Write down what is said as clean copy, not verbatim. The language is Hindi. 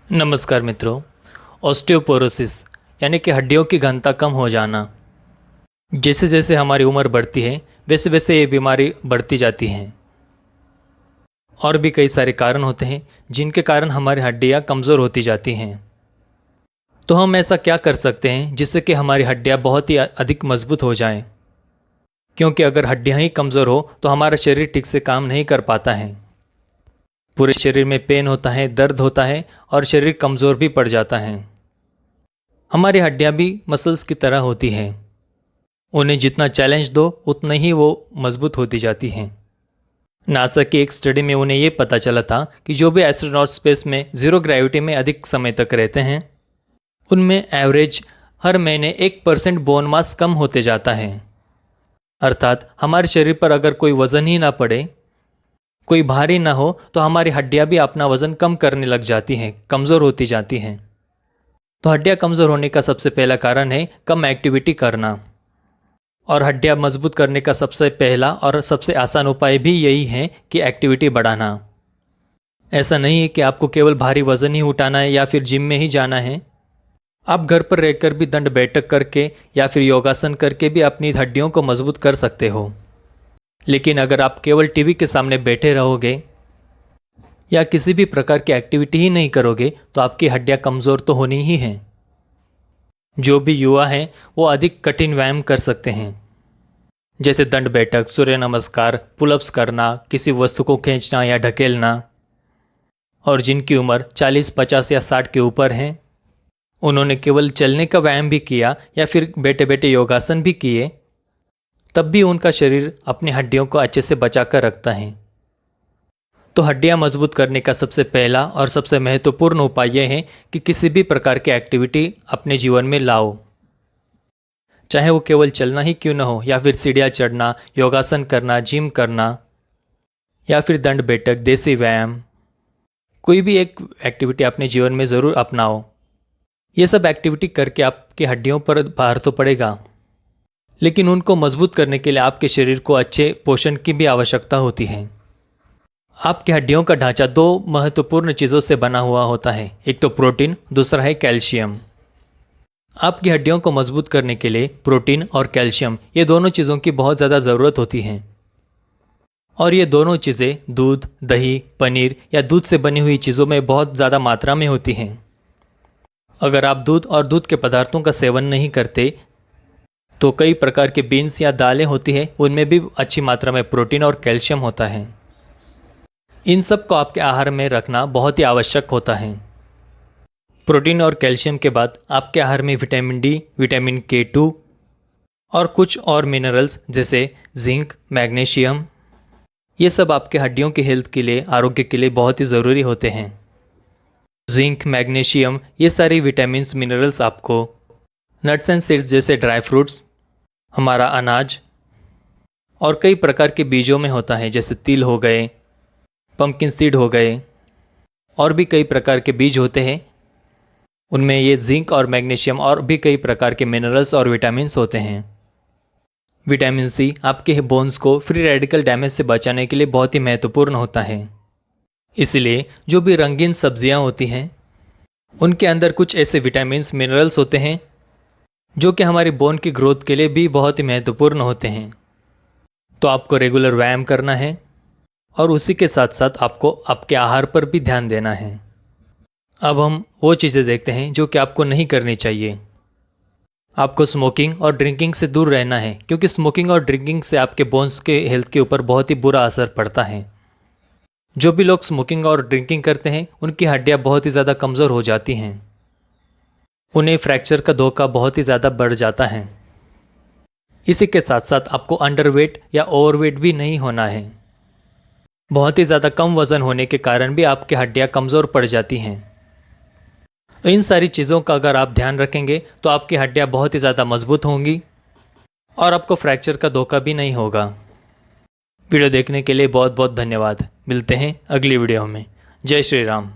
नमस्कार मित्रों। ऑस्टियोपोरोसिस यानी कि हड्डियों की घनता कम हो जाना। जैसे जैसे हमारी उम्र बढ़ती है वैसे वैसे ये बीमारी बढ़ती जाती है और भी कई सारे कारण होते हैं जिनके कारण हमारी हड्डियां कमज़ोर होती जाती हैं। तो हम ऐसा क्या कर सकते हैं जिससे कि हमारी हड्डियां बहुत ही अधिक मजबूत हो जाएं? क्योंकि अगर हड्डियां ही कमज़ोर हो तो हमारा शरीर ठीक से काम नहीं कर पाता है। पूरे शरीर में पेन होता है, दर्द होता है और शरीर कमज़ोर भी पड़ जाता है। हमारी हड्डियां भी मसल्स की तरह होती हैं, उन्हें जितना चैलेंज दो उतना ही वो मजबूत होती जाती हैं। नासा की एक स्टडी में उन्हें ये पता चला था कि जो भी एस्ट्रोनॉट स्पेस में जीरो ग्रेविटी में अधिक समय तक रहते हैं उनमें एवरेज हर महीने 1% बोन मास कम होते जाता है। अर्थात हमारे शरीर पर अगर कोई वजन ही ना पड़े, कोई भारी ना हो, तो हमारी हड्डियां भी अपना वजन कम करने लग जाती हैं, कमज़ोर होती जाती हैं। तो हड्डियां कमज़ोर होने का सबसे पहला कारण है कम एक्टिविटी करना। और हड्डियां मजबूत करने का सबसे पहला और सबसे आसान उपाय भी यही है कि एक्टिविटी बढ़ाना। ऐसा नहीं है कि आपको केवल भारी वजन ही उठाना है या फिर जिम में ही जाना है। आप घर पर रहकर भी दंड बैठक करके या फिर योगासन करके भी अपनी हड्डियों को मजबूत कर सकते हो। लेकिन अगर आप केवल टीवी के सामने बैठे रहोगे या किसी भी प्रकार की एक्टिविटी ही नहीं करोगे तो आपकी हड्डियां कमज़ोर तो होनी ही हैं। जो भी युवा हैं वो अधिक कठिन व्यायाम कर सकते हैं, जैसे दंड बैठक, सूर्य नमस्कार, पुलअप्स करना, किसी वस्तु को खींचना या ढकेलना। और जिनकी उम्र 40, 50 या 60 के ऊपर हैं, उन्होंने केवल चलने का व्यायाम भी किया या फिर बैठे बैठे योगासन भी किए, तब भी उनका शरीर अपनी हड्डियों को अच्छे से बचा कर रखता है। तो हड्डियां मजबूत करने का सबसे पहला और सबसे महत्वपूर्ण उपाय यह है कि किसी भी प्रकार की एक्टिविटी अपने जीवन में लाओ, चाहे वो केवल चलना ही क्यों न हो, या फिर सीढ़ियाँ चढ़ना, योगासन करना, जिम करना या फिर दंड बैठक, देसी व्यायाम। कोई भी एक एक्टिविटी अपने जीवन में ज़रूर अपनाओ। ये सब एक्टिविटी करके आपकी हड्डियों पर भार तो पड़ेगा, लेकिन उनको मजबूत करने के लिए आपके शरीर को अच्छे पोषण की भी आवश्यकता होती है। आपकी हड्डियों का ढांचा दो महत्वपूर्ण चीज़ों से बना हुआ होता है, एक तो प्रोटीन, दूसरा है कैल्शियम। आपकी हड्डियों को मजबूत करने के लिए प्रोटीन और कैल्शियम, ये दोनों चीज़ों की बहुत ज़्यादा ज़रूरत होती है। और ये दोनों चीज़ें दूध, दही, पनीर या दूध से बनी हुई चीज़ों में बहुत ज़्यादा मात्रा में होती हैं। अगर आप दूध और दूध के पदार्थों का सेवन नहीं करते तो कई प्रकार के बीन्स या दालें होती हैं, उनमें भी अच्छी मात्रा में प्रोटीन और कैल्शियम होता है। इन सब को आपके आहार में रखना बहुत ही आवश्यक होता है। प्रोटीन और कैल्शियम के बाद आपके आहार में विटामिन डी, विटामिन K2 और कुछ और मिनरल्स जैसे जिंक, मैग्नीशियम, ये सब आपके हड्डियों की हेल्थ के लिए, आरोग्य के लिए बहुत ही ज़रूरी होते हैं। जिंक, मैग्नीशियम, ये सारी विटामिन्स, मिनरल्स आपको नट्स एंड सीड्स जैसे ड्राई फ्रूट्स, हमारा अनाज और कई प्रकार के बीजों में होता है, जैसे तिल हो गए, पंपकिन सीड हो गए, और भी कई प्रकार के बीज होते हैं। उनमें ये जिंक और मैग्नीशियम और भी कई प्रकार के मिनरल्स और विटामिन्स होते हैं। विटामिन सी आपके बोन्स को फ्री रेडिकल डैमेज से बचाने के लिए बहुत ही महत्वपूर्ण होता है। इसलिए जो भी रंगीन सब्जियां होती हैं उनके अंदर कुछ ऐसे विटामिन्स, मिनरल्स होते हैं जो कि हमारी बोन की ग्रोथ के लिए भी बहुत ही महत्वपूर्ण होते हैं। तो आपको रेगुलर व्यायाम करना है और उसी के साथ साथ आपको आपके आहार पर भी ध्यान देना है। अब हम वो चीज़ें देखते हैं जो कि आपको नहीं करनी चाहिए। आपको स्मोकिंग और ड्रिंकिंग से दूर रहना है, क्योंकि स्मोकिंग और ड्रिंकिंग से आपके बोन्स के हेल्थ के ऊपर बहुत ही बुरा असर पड़ता है। जो भी लोग स्मोकिंग और ड्रिंकिंग करते हैं उनकी हड्डियाँ बहुत ही ज़्यादा कमज़ोर हो जाती हैं, उन्हें फ्रैक्चर का धोखा बहुत ही ज़्यादा बढ़ जाता है। इसी के साथ साथ आपको अंडरवेट या ओवरवेट भी नहीं होना है। बहुत ही ज़्यादा कम वज़न होने के कारण भी आपकी हड्डियाँ कमज़ोर पड़ जाती हैं। इन सारी चीज़ों का अगर आप ध्यान रखेंगे तो आपकी हड्डियाँ बहुत ही ज़्यादा मजबूत होंगी और आपको फ्रैक्चर का धोखा भी नहीं होगा। वीडियो देखने के लिए बहुत बहुत धन्यवाद। मिलते हैं अगली वीडियो में। जय श्री राम।